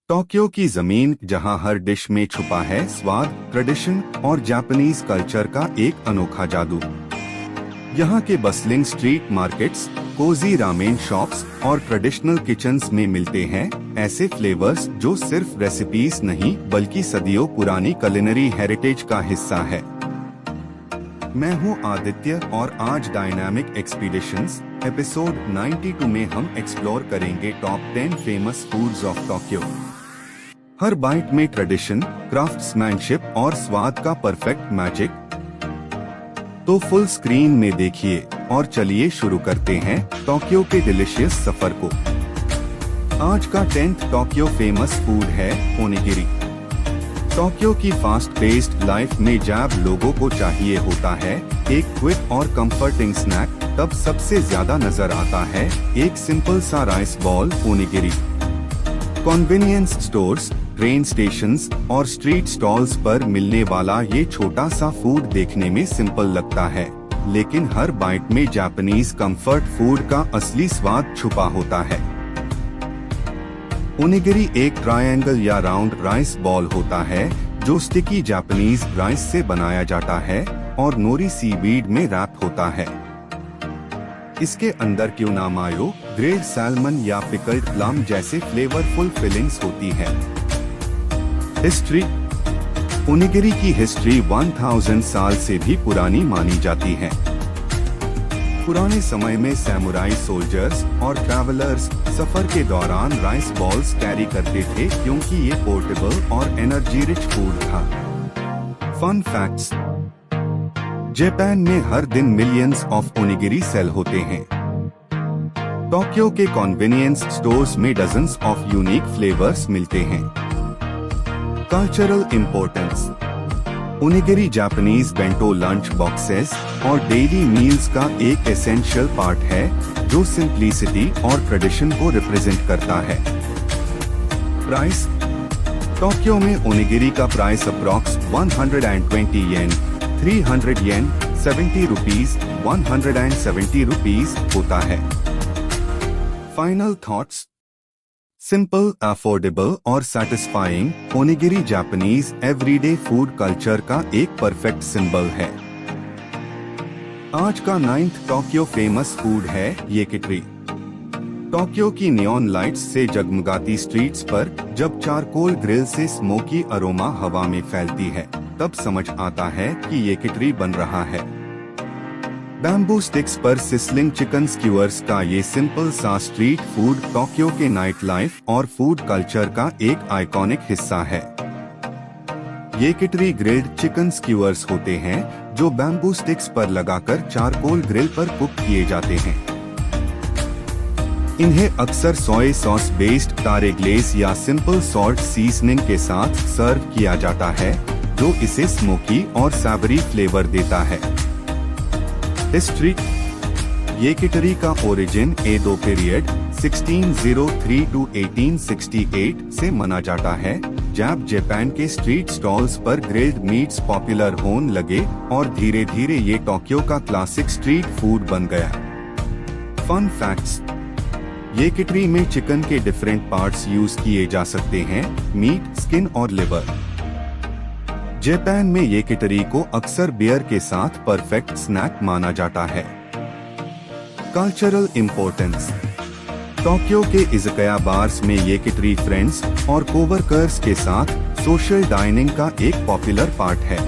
Tokyo की जमीन जहां हर डिश में छुपा है स्वाद, ट्रेडिशन और जापानीज कल्चर का एक अनोखा जादू। यहाँ के bustling street markets, cozy ramen shops और ट्रेडिशनल किचन्स में मिलते हैं ऐसे फ्लेवर्स जो सिर्फ रेसिपीज नहीं बल्कि सदियों पुरानी कुलिनरी हेरिटेज का हिस्सा है। मैं हूँ आदित्य और आज डायनामिक एक्सपीडिशंस एपिसोड 92 में हम एक्सप्लोर करेंगे top 10 famous foods of Tokyo. हर बाइट में ट्रेडिशन, क्राफ्ट्समैनशिप और स्वाद का परफेक्ट मैजिक। तो फुल स्क्रीन में देखिए और चलिए शुरू करते हैं टोक्यो के डिलीशियस सफर को। आज का 10th टोक्यो फेमस फूड है ओनिगिरी। टोक्यो की फास्ट पेस्ड लाइफ में जब लोगों को चाहिए होता है एक क्विक और कंफर्टिंग स्नैक, तब सबसे ज्यादा नजर आता है एक सिंपल सा rice ball onigiri. Convenience stores, train stations और स्ट्रीट स्टॉल्स पर मिलने वाला ये छोटा सा फूड देखने में सिंपल लगता है, लेकिन हर बाइट में जापानीज कंफर्ट फूड का असली स्वाद छुपा होता है। ओनिगिरी एक ट्रायंगल या राउंड राइस बॉल होता है जो स्टिकी जापानीज राइस से बनाया जाता है और नोरी सीवीड में रैप होता है। इसके अंदर ट्यूना मायो, ग्रेड सैल्मन या पिकल्ड प्लम जैसे फ्लेवरफुल फिलिंग्स होती है। हिस्ट्री। ओनिगिरी की हिस्ट्री 1000 साल से भी पुरानी मानी जाती है। पुराने समय में सैमुराई सोल्जर्स और ट्रैवलर्स सफर के दौरान राइस बॉल्स कैरी करते थे क्योंकि ये पोर्टेबल और एनर्जी रिच फूड था। Fun facts. जापान में हर दिन मिलियंस ऑफ ओनिगिरी सेल होते हैं। टोक्यो के कन्वीनियंस स्टोर्स में डजन्स ऑफ यूनिक फ्लेवर्स मिलते हैं। Cultural importance. Onigiri Japanese bento lunch boxes और डेली मील्स का एक एसेंशियल पार्ट है जो सिंप्लिसिटी और ट्रेडिशन को रिप्रेजेंट करता है। प्राइस। टोक्यो में ओनिगिरी का प्राइस अप्रॉक्स 120 येन, 300 येन, 70 रुपीज, 170 रुपीज होता है। Final thoughts. सिंपल, अफोर्डेबल और satisfying, onigiri Japanese everyday food culture का एक परफेक्ट सिंबल है। आज का 9th टोक्यो फेमस फूड है येकिटरी। टोक्यो की नियॉन लाइट्स से जगमगाती स्ट्रीट्स पर जब चारकोल ग्रिल से स्मोकी अरोमा हवा में फैलती है, तब समझ आता है कि येकिटरी बन रहा है। बैम्बू स्टिक्स पर सिसलिंग चिकन स्क्यूअर्स का ये सिंपल सा स्ट्रीट फूड टोक्यो के नाइट लाइफ और फूड कल्चर का एक आइकॉनिक हिस्सा है। येकिटरी ग्रिल्ड चिकन स्क्यूअर्स होते हैं जो बैम्बू स्टिक्स पर लगाकर चारकोल ग्रिल पर कुक किए जाते हैं। इन्हें अक्सर सोया सॉस बेस्ड तारे ग्लेस या सिंपल सॉल्ट सीजनिंग के साथ सर्व किया जाता है जो इसे स्मोकी और सैवरी फ्लेवर देता है। हिस्ट्री। येकिटरी का ओरिजिन एडो पीरियड 1603 to 1868 से माना जाता है, जब जापान के स्ट्रीट स्टॉल्स पर ग्रिल्ड मीट्स पॉपुलर होने लगे और धीरे धीरे ये टोक्यो का क्लासिक स्ट्रीट फूड बन गया। Fun facts. येकिटरी में चिकन के डिफरेंट पार्ट्स यूज किए जा सकते हैं, मीट, स्किन और लिवर। जापान में येकिटरी को अक्सर बियर के साथ परफेक्ट स्नैक माना जाता है। Cultural importance. टोक्यो के इज़ाकाया बार्स में येकिटरी फ्रेंड्स और कोवर्कर्स के साथ सोशल डाइनिंग का एक पॉपुलर पार्ट है।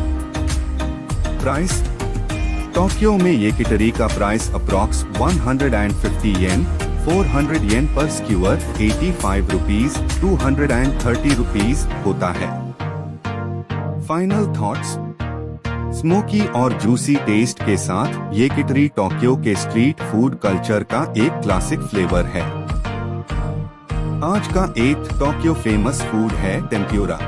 प्राइस। टोक्यो में येकिटरी का प्राइस अप्रॉक्स 150 येन, 400 येन पर स्क्यूअर, 85 रुपीज, 230 रुपीज होता है। Final thoughts. स्मोकी और जूसी टेस्ट के साथ येकिटरी टोक्यो के स्ट्रीट फूड कल्चर का एक क्लासिक फ्लेवर है। आज का 8th टोक्यो फेमस फूड है टेम्प्यूरा।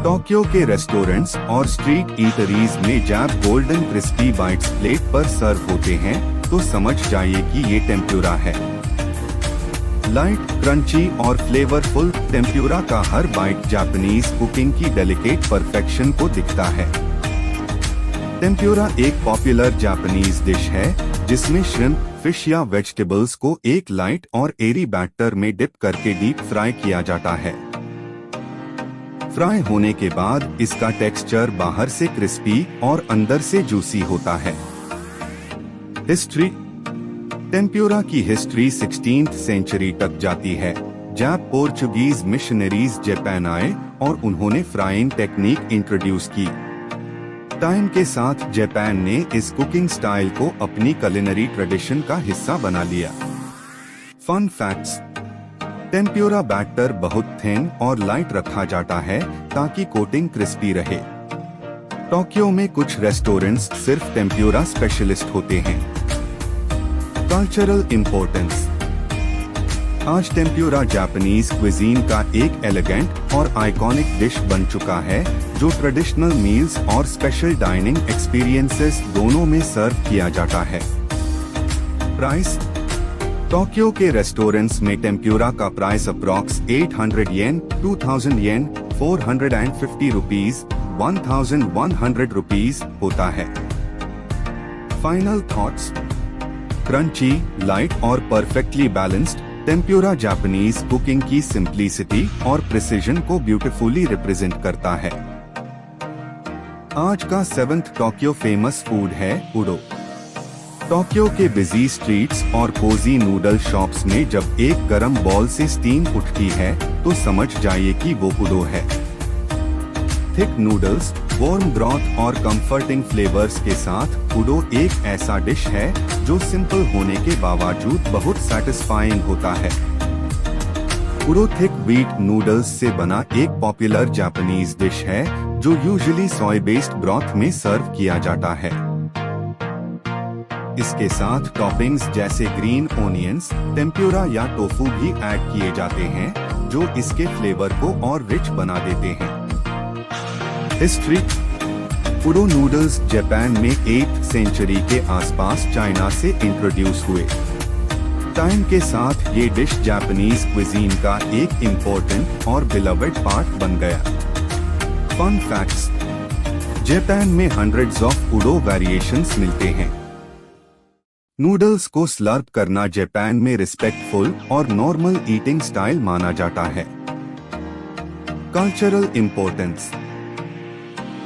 टोक्यो के रेस्टोरेंट्स और स्ट्रीट ईटरीज में जब गोल्डन क्रिस्पी बाइट्स प्लेट पर सर्व होते हैं तो समझ जाइए कि ये टेम्प्यूरा है। लाइट, क्रंची और फ्लेवरफुल टेम्प्यूरा का हर बाइट जापानीज कुकिंग की डेलिकेट परफेक्शन को दिखता है। टेम्प्यूरा एक पॉपुलर जापानीज डिश है जिसमें श्रिम्प, फिश या वेजिटेबल्स को एक लाइट और एरी बैटर में डिप करके डीप फ्राई किया जाता है। फ्राई होने के बाद इसका टेक्सचर बाहर से क्रिस्पी और अंदर से जूसी होता है। हिस्ट्री। टेम्प्यूरा की हिस्ट्री 16th सेंचुरी तक जाती है, जब पोर्चुगीज मिशनरीज जापान आए और उन्होंने फ्राइंग टेक्निक इंट्रोड्यूस की। टाइम के साथ जापान ने इस कुकिंग स्टाइल को अपनी कुलिनरी ट्रेडिशन का हिस्सा बना लिया। Fun facts. टेम्प्यूरा बैटर बहुत थिन और लाइट रखा जाता है ताकि कोटिंग क्रिस्पी रहे। टोक्यो में कुछ रेस्टोरेंट्स सिर्फ टेम्प्यूरा स्पेशलिस्ट होते हैं। Cultural importance. आज टेम्प्यूरा जापानीज क्विजीन का एक एलिगेंट और आइकॉनिक डिश बन चुका है, जो ट्रेडिशनल मील्स और स्पेशल डाइनिंग एक्सपीरियंसेस दोनों में सर्व किया जाता है। प्राइस। टोक्यो के रेस्टोरेंट्स में टेम्प्यूरा का प्राइस अप्रॉक्स 800 येन, 2000 येन, 450 रुपीज, 1100 रुपीज होता है। Final thoughts. क्रंची, लाइट और perfectly balanced, tempura Japanese cooking की सिंप्लिसिटी और प्रिसिजन को ब्यूटीफुली रिप्रेजेंट करता है। आज का 7th टोक्यो फेमस फूड है उडो। टोक्यो के बिजी स्ट्रीट्स और कोजी नूडल शॉप्स में जब एक गरम बॉल से स्टीम उठती है तो समझ जाइए कि वो उडो है। थिक नूडल्स, वार्म ब्रॉथ और कंफर्टिंग फ्लेवर्स के साथ उडो एक ऐसा डिश है जो सिंपल होने के बावजूद बहुत सैटिस्फाइंग होता है। उडो थिक व्हीट नूडल्स से बना एक पॉपुलर जापानीज डिश है जो यूजुअली सोय बेस्ड ब्रॉथ में सर्व किया जाता है। इसके साथ टॉपिंग्स जैसे ग्रीन ओनियंस, टेम्प्यूरा या टोफू भी ऐड किए जाते हैं, जो इसके फ्लेवर को और रिच बना देते हैं। हिस्ट्री। उडो नूडल्स जापान में 8th सेंचुरी के आसपास चाइना से इंट्रोड्यूस हुए। टाइम के साथ ये डिश जापानीज क्विजीन का एक इम्पोर्टेंट और बिलवेड पार्ट बन गया। Fun facts. जापान में हंड्रेड्स ऑफ उडो वेरिएशंस मिलते हैं। नूडल्स को स्लर्प करना जापान में रिस्पेक्टफुल और नॉर्मल ईटिंग स्टाइल माना जाता है। Cultural importance.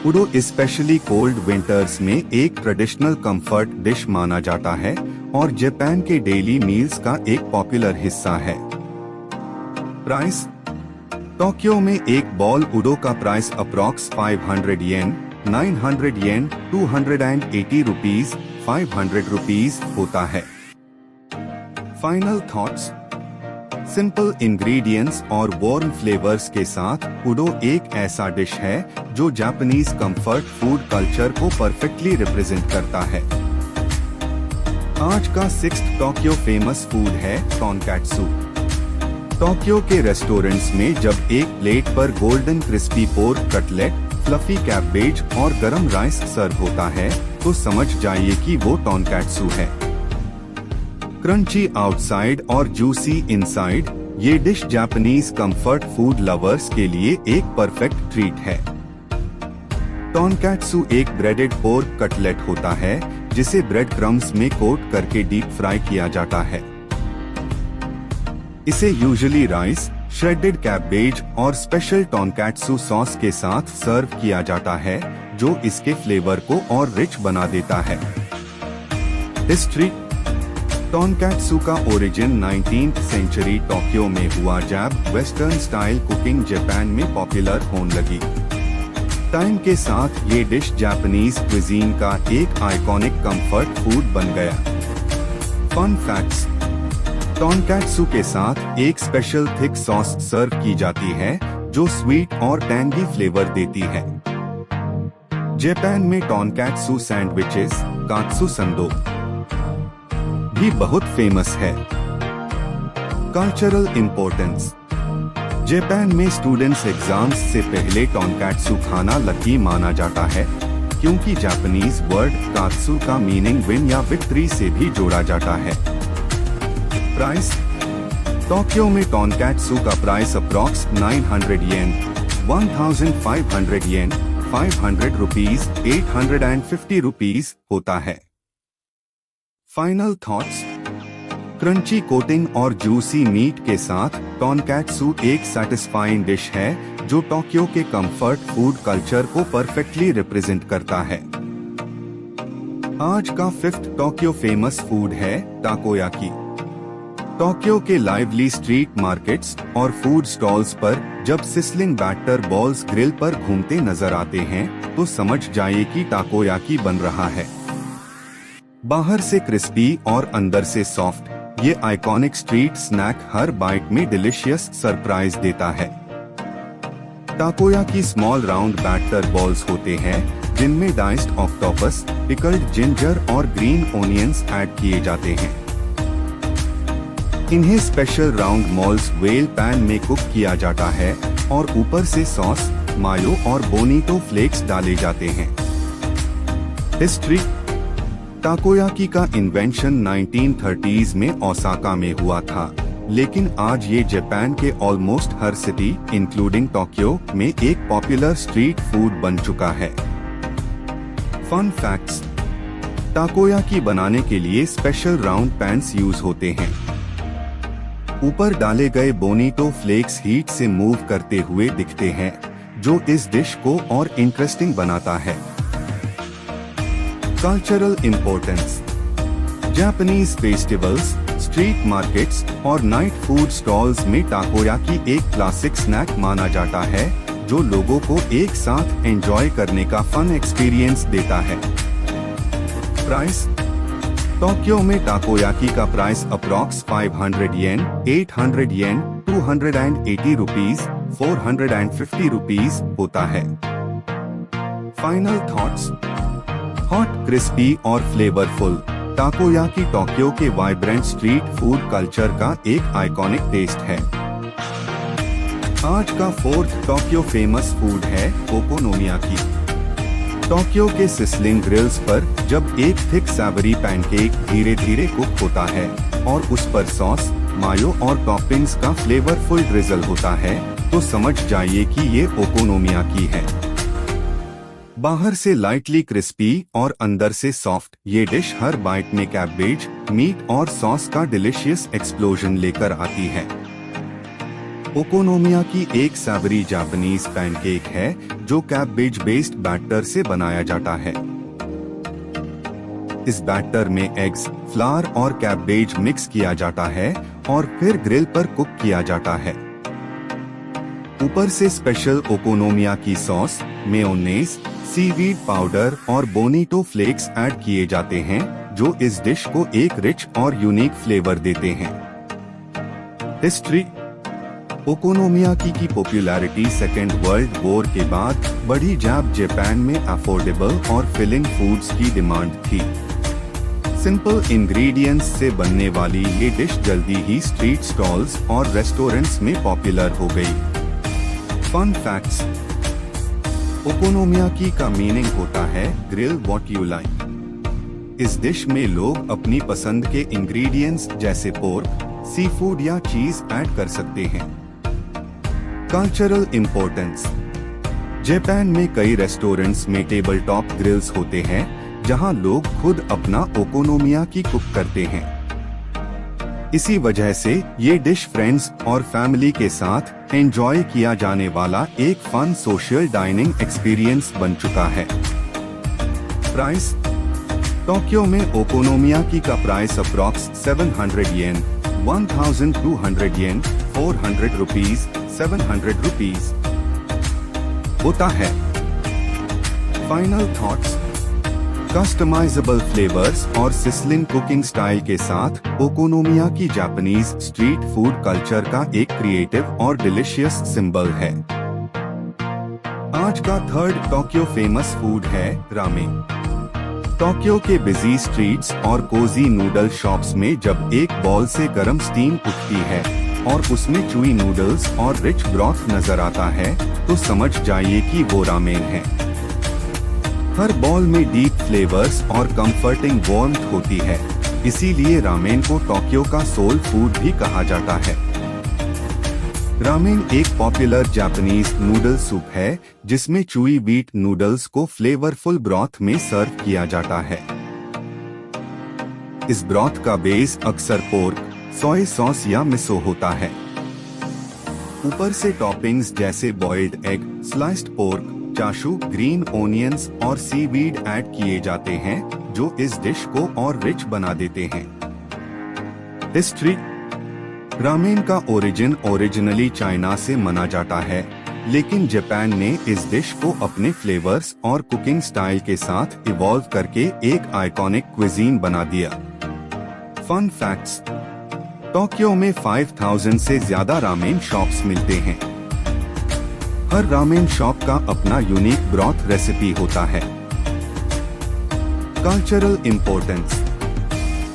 Udon specially cold winters में एक ट्रेडिशनल कंफर्ट डिश माना जाता है और जापान के डेली मील्स का एक पॉपुलर हिस्सा है। प्राइस। टोक्यो में एक बॉल उडो का प्राइस अप्रॉक्स 500 येन, 900 येन, 280 रुपीज, 500 रुपीज होता है। Final thoughts. सिंपल इंग्रेडिएंट्स और वार्म फ्लेवर्स के साथ उडो एक ऐसा डिश है जो जापानीज कंफर्ट फूड कल्चर को परफेक्टली रिप्रेजेंट करता है। आज का 6th टोक्यो फेमस फूड है टोनकैत्सु। टोक्यो के रेस्टोरेंट्स में जब एक प्लेट पर golden crispy pork cutlet, fluffy cabbage और गरम राइस सर्व होता है तो समझ जाइए कि वो टोनकैत्सु है। क्रंची आउटसाइड और जूसी इनसाइड, ये dish Japanese comfort food lovers के लिए एक परफेक्ट ट्रीट है। टोनकैत्सु एक ब्रेडेड पोर्क कटलेट होता है जिसे ब्रेड क्रम्स में कोट करके डीप फ्राई किया जाता है। इसे यूजुअली राइस, श्रेडेड कैबेज और स्पेशल टोनकैत्सु सॉस के साथ सर्व किया जाता है, जो इसके फ्लेवर को और रिच बना देता है। हिस्ट्री। टोनकैत्सु का ओरिजिन 19th सेंचुरी टोक्यो में हुआ जब वेस्टर्न स्टाइल कुकिंग जापान में पॉपुलर होने लगी। टाइम के साथ ये डिश जापानीज क्विजीन का एक आइकॉनिक कंफर्ट फूड बन गया। Fun facts. टोनकैत्सु के साथ एक स्पेशल थिक सॉस सर्व की जाती है जो स्वीट और टैंगी फ्लेवर देती है। जापान में टोनकैत्सु सैंडविचेस, कात्सु संदो भी बहुत फेमस है। Cultural importance. जापान में स्टूडेंट्स एग्जाम्स से पहले टोनकैत्सु खाना लकी माना जाता है, क्योंकि जापानीज वर्ड कात्सु का मीनिंग विन या विक्ट्री से भी जोड़ा जाता है। प्राइस। टोक्यो में टोनकैत्सु का प्राइस अप्रॉक्स 900 येन, 1500 येन, 500 रुपीज, 850 रुपीज होता है। Final thoughts. क्रंची कोटिंग और जूसी मीट के साथ टोनकैत्सु एक सैटिस्फाइंग डिश है जो टोक्यो के कंफर्ट फूड कल्चर को परफेक्टली रिप्रेजेंट करता है। आज का फिफ्थ टोक्यो फेमस फूड है टाकोयाकी। टोक्यो के लाइवली स्ट्रीट मार्केट्स और फूड स्टॉल्स पर जब सिसलिंग बैटर बॉल्स ग्रिल पर घूमते नजर आते हैं तो समझ जाइए कि टाकोयाकी बन रहा है। बाहर से क्रिस्पी और अंदर से सॉफ्ट, ये आइकॉनिक स्ट्रीट स्नैक हर बाइट में डिलीशियस सरप्राइज देता है। टाकोयाकी स्मॉल राउंड बैटर बॉल्स होते हैं जिनमें डाइस्ड ऑक्टोपस, पिकल्ड जिंजर और ग्रीन ओनियंस ऐड किए जाते हैं। इन्हें special round malls well pan में कुक किया जाता है और ऊपर से सॉस, मायो और बोनीटो फ्लेक्स डाले जाते हैं। हिस्ट्री। टाकोयाकी का इन्वेंशन 1930s में ओसाका में हुआ था, लेकिन आज ये जापान के ऑलमोस्ट हर सिटी इंक्लूडिंग टोक्यो में एक पॉपुलर स्ट्रीट फूड बन चुका है। Fun facts. टाकोयाकी बनाने के लिए स्पेशल राउंड पैन्स यूज होते हैं। ऊपर डाले गए बोनीटो फ्लेक्स हीट से मूव करते हुए दिखते हैं, जो इस डिश को और इंटरेस्टिंग बनाता है। Cultural importance. Japanese festivals, street markets और नाइट फूड स्टॉल्स में टाकोयाकी एक क्लासिक स्नैक माना जाता है जो लोगों को एक साथ एंजॉय करने का फन एक्सपीरियंस देता है। प्राइस। टोक्यो में टाकोयाकी का प्राइस अप्रॉक्स 500 येन, 800 येन, 280 रुपीज, 450 रुपीज होता है। Final thoughts. हॉट, क्रिस्पी और फ्लेवरफुल, टाकोयाकी टोक्यो के वाइब्रेंट स्ट्रीट फूड कल्चर का एक आइकॉनिक टेस्ट है। आज का फोर्थ टोक्यो फेमस फूड है ओकोनोमियाकी। टोक्यो के सिसलिंग ग्रिल्स पर जब एक थिक सैवरी पैनकेक धीरे धीरे कुक होता है और उस पर सॉस, मायो और टॉपिंग्स का फ्लेवरफुल ड्रिजल होता है तो समझ जाइए कि ये ओकोनोमियाकी है। बाहर से लाइटली क्रिस्पी और अंदर से सॉफ्ट, ये डिश हर बाइट में कैबेज, मीट और सॉस का डिलीशियस एक्सप्लोजन लेकर आती है। ओकोनोमियाकी एक सैवरी जापानीज पैनकेक है जो कैबेज बेस्ड बैटर से बनाया जाता है। इस बैटर में एग्स, फ्लावर और कैबेज मिक्स किया जाता है और फिर ग्रिल पर कुक किया जाता है। ऊपर से special okonomiyaki sauce, mayonnaise, seaweed powder और बोनीटो फ्लेक्स ऐड किए जाते हैं जो इस डिश को एक रिच और यूनिक फ्लेवर देते हैं। हिस्ट्री। ओकोनोमियाकी की पॉपुलैरिटी सेकेंड वर्ल्ड वॉर के बाद बढ़ी जब जापान में अफोर्डेबल और फिलिंग फूड्स की डिमांड थी। सिंपल इंग्रेडिएंट्स से बनने वाली ये डिश जल्दी ही स्ट्रीट स्टॉल्स और रेस्टोरेंट्स में पॉपुलर हो गई। Fun facts. ओकोनोमियाकी का मीनिंग होता है ग्रिल व्हाट यू लाइक। इस डिश में लोग अपनी पसंद के इंग्रेडिएंट्स जैसे पोर्क, सी फूड या चीज ऐड कर सकते हैं। Cultural importance. जापान में कई रेस्टोरेंट्स में टेबल टॉप ग्रिल्स होते हैं जहां लोग खुद अपना ओकोनोमियाकी कुक करते हैं। इसी वजह से ये डिश फ्रेंड्स और फैमिली के साथ एंजॉय किया जाने वाला एक फन सोशल डाइनिंग एक्सपीरियंस बन चुका है। प्राइस। टोक्यो में ओकोनोमियाकी का प्राइस अप्रॉक्स 700 येन, 1200 येन, 400 रुपीज, 700 रुपीज होता है। Final thoughts. कस्टमाइजेबल फ्लेवर्स और सिसलिंग कुकिंग स्टाइल के साथ ओकोनोमियाकी जापानीज स्ट्रीट फूड कल्चर का एक क्रिएटिव और डिलीशियस सिंबल है। आज का थर्ड टोक्यो फेमस फूड है रामेन। टोक्यो के बिजी स्ट्रीट्स और कोजी नूडल शॉप्स में जब एक बॉल से गर्म स्टीम उठती है और उसमें चुई नूडल्स और रिच ब्रॉथ नजर आता है तो समझ जाइए कि वो रामेन है। हर बॉल में डीप फ्लेवर्स और कंफर्टिंग वार्मथ होती है, इसीलिए रामेन को टोक्यो का सोल फूड भी कहा जाता है। रामेन एक पॉपुलर जापानीज नूडल सूप है जिसमें चुई व्हीट नूडल्स को फ्लेवरफुल ब्रॉथ में सर्व किया जाता है। इस ब्रॉथ का बेस अक्सर पोर्क, सोया सॉस या मिसो होता है। ऊपर से टॉपिंग्स जैसे boiled egg, sliced pork, chashu, green onions और सीवीड ऐड किए जाते हैं, जो इस डिश को और रिच बना देते हैं। हिस्ट्री। रामेन का ओरिजिनली चाइना से माना जाता है, लेकिन जापान ने इस डिश को अपने फ्लेवर्स और कुकिंग स्टाइल के साथ इवॉल्व करके एक आइकॉनिक क्विजीन बना दिया। Fun facts. टोक्यो में 5000 से ज्यादा रामेन शॉप्स मिलते हैं। हर रामेन शॉप का अपना यूनिक ब्रॉथ रेसिपी होता है। Cultural importance.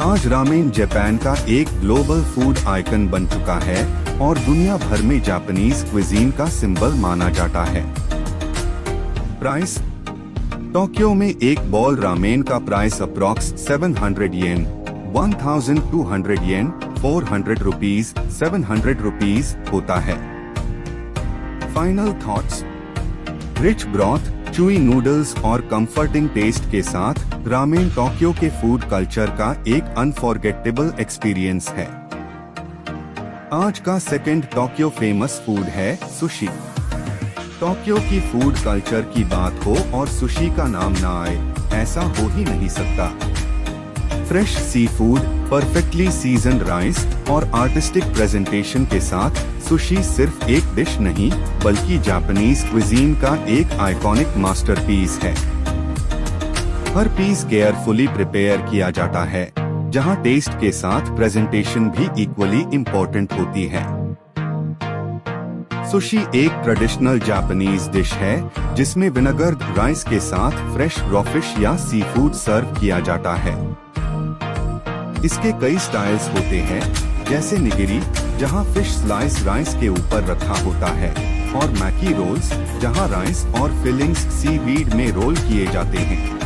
आज रामेन जापान का एक ग्लोबल फूड आइकन बन चुका है और दुनिया भर में जापानीज क्विजीन का सिंबल माना जाता है। प्राइस। टोक्यो में एक बॉल रामेन का प्राइस अप्रॉक्स 700 येन, 1200 येन, 400 रुपीज, 700 रुपीज होता है। Final thoughts. Rich broth, chewy noodles और कंफर्टिंग टेस्ट के साथ रामेन टोक्यो के फूड कल्चर का एक अनफॉरगेटेबल एक्सपीरियंस है। आज का सेकंड टोक्यो फेमस फूड है सुशी। टोक्यो की फूड कल्चर की बात हो और सुशी का नाम ना आए, ऐसा हो ही नहीं सकता। Fresh sea food, perfectly seasoned rice और आर्टिस्टिक प्रेजेंटेशन के साथ सुशी सिर्फ एक डिश नहीं, बल्कि जापानीज क्विजीन का एक आइकॉनिक मास्टरपीस है। हर पीस केयरफुली प्रिपेयर किया जाता है, जहां टेस्ट के साथ प्रेजेंटेशन भी इक्वली इम्पोर्टेंट होती है। सुशी एक ट्रेडिशनल जापानीज डिश है, जिसमें विनेगर राइस के साथ फ्रेश रॉ फिश या सी फूड सर्व किया जाता है। इसके कई स्टाइल्स होते हैं, जैसे निगिरी, जहां फिश स्लाइस राइस के ऊपर रखा होता है, और मैकी रोल्स, जहां राइस और फिलिंग्स सीवीड में रोल किए जाते हैं।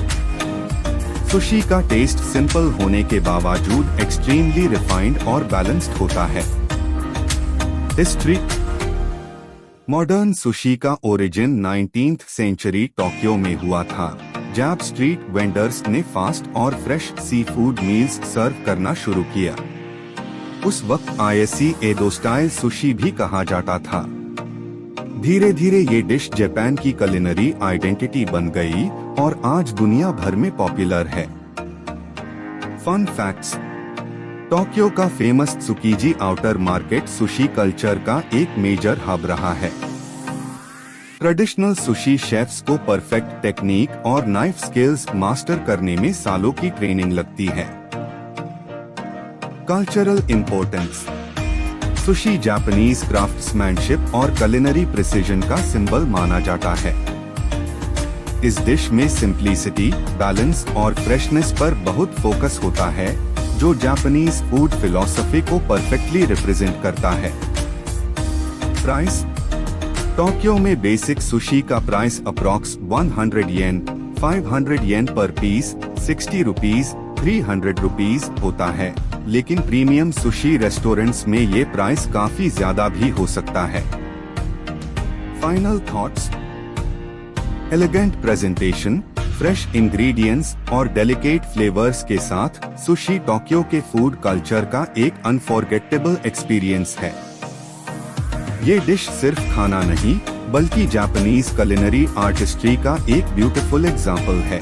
सुशी का टेस्ट सिंपल होने के बावजूद एक्सट्रीमली रिफाइंड और बैलेंस्ड होता है। हिस्ट्री। मॉडर्न सुशी का ओरिजिन 19th सेंचुरी टोक्यो में हुआ था, जब स्ट्रीट वेंडर्स ने फास्ट और फ्रेश सी फूड मील्स सर्व करना शुरू किया। उस वक्त आईएससी एडो स्टाइल सुशी भी कहा जाता था। धीरे धीरे ये डिश जापान की कुलिनरी आइडेंटिटी बन गई और आज दुनिया भर में पॉपुलर है। Fun facts. टोक्यो का famous Tsukiji outer market sushi culture का एक मेजर हब रहा है। ट्रेडिशनल सुशी शेफ्स को परफेक्ट टेक्निक और नाइफ स्किल्स मास्टर करने में सालों की ट्रेनिंग लगती है। Cultural importance. Sushi Japanese craftsmanship और कुलिनरी प्रिसीजन का सिंबल माना जाता है। इस डिश में सिंप्लिसिटी, बैलेंस और फ्रेशनेस पर बहुत फोकस होता है, जो जापानीज फूड फिलॉसफी को परफेक्टली रिप्रेजेंट करता है। प्राइस। टोक्यो में बेसिक सुशी का प्राइस अप्रॉक्स 100 येन, 500 येन पर पीस, 60 रुपीज, 300 रुपीज होता है, लेकिन प्रीमियम सुशी रेस्टोरेंट्स में ये प्राइस काफी ज्यादा भी हो सकता है। Final thoughts. Elegant presentation, fresh ingredients और डेलिकेट फ्लेवर्स के साथ सुशी टोक्यो के फूड कल्चर का एक अनफॉरगेटेबल एक्सपीरियंस है। ये डिश सिर्फ खाना नहीं, बल्कि जापानीज कुलिनरी आर्टिस्ट्री का एक ब्यूटीफुल एग्जाम्पल है।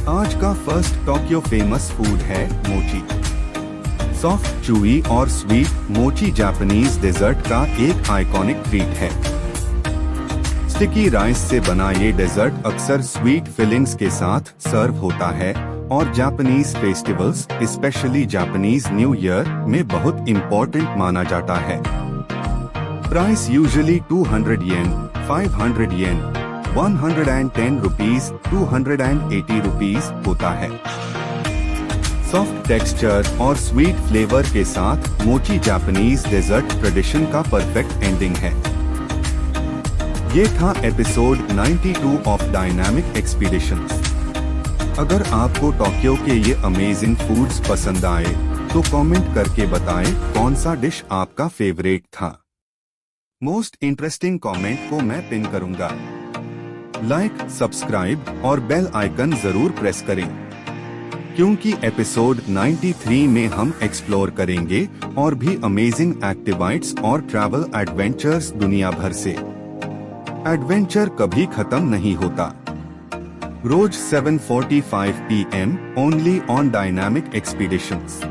आज का फर्स्ट टोक्यो फेमस फूड है मोची। सॉफ्ट, चूई और स्वीट मोची जापानीज डेजर्ट का एक आइकॉनिक ट्रीट है। स्टिकी राइस से बना ये डेजर्ट अक्सर स्वीट फिलिंग्स के साथ सर्व होता है और Japanese festivals, specially Japanese new year में बहुत इम्पोर्टेंट माना जाता है। प्राइस यूजुअली 200 येन, 500 येन, 110 रुपीज, 280 रुपीज होता है। सॉफ्ट टेक्सचर और स्वीट फ्लेवर के साथ मोची जापानीज डेजर्ट ट्रेडिशन का परफेक्ट एंडिंग है। ये था एपिसोड 92 ऑफ डायनामिक एक्सपीडिशंस। अगर आपको टोक्यो के ये अमेजिंग फूड्स पसंद आए, तो कमेंट करके बताएं कौन सा डिश आपका फेवरेट था। मोस्ट इंटरेस्टिंग कमेंट को मैं पिन करूंगा। लाइक, सब्सक्राइब और बेल आइकन जरूर प्रेस करें। क्योंकि एपिसोड 93 में हम एक्सप्लोर करेंगे और भी अमेजिंग एक्टिविटीज और ट्रैवल एडवेंचर्स दुनिया भर से। एडवेंचर कभी खत्म नहीं होता। रोज 7:45 PM only on dynamic expeditions.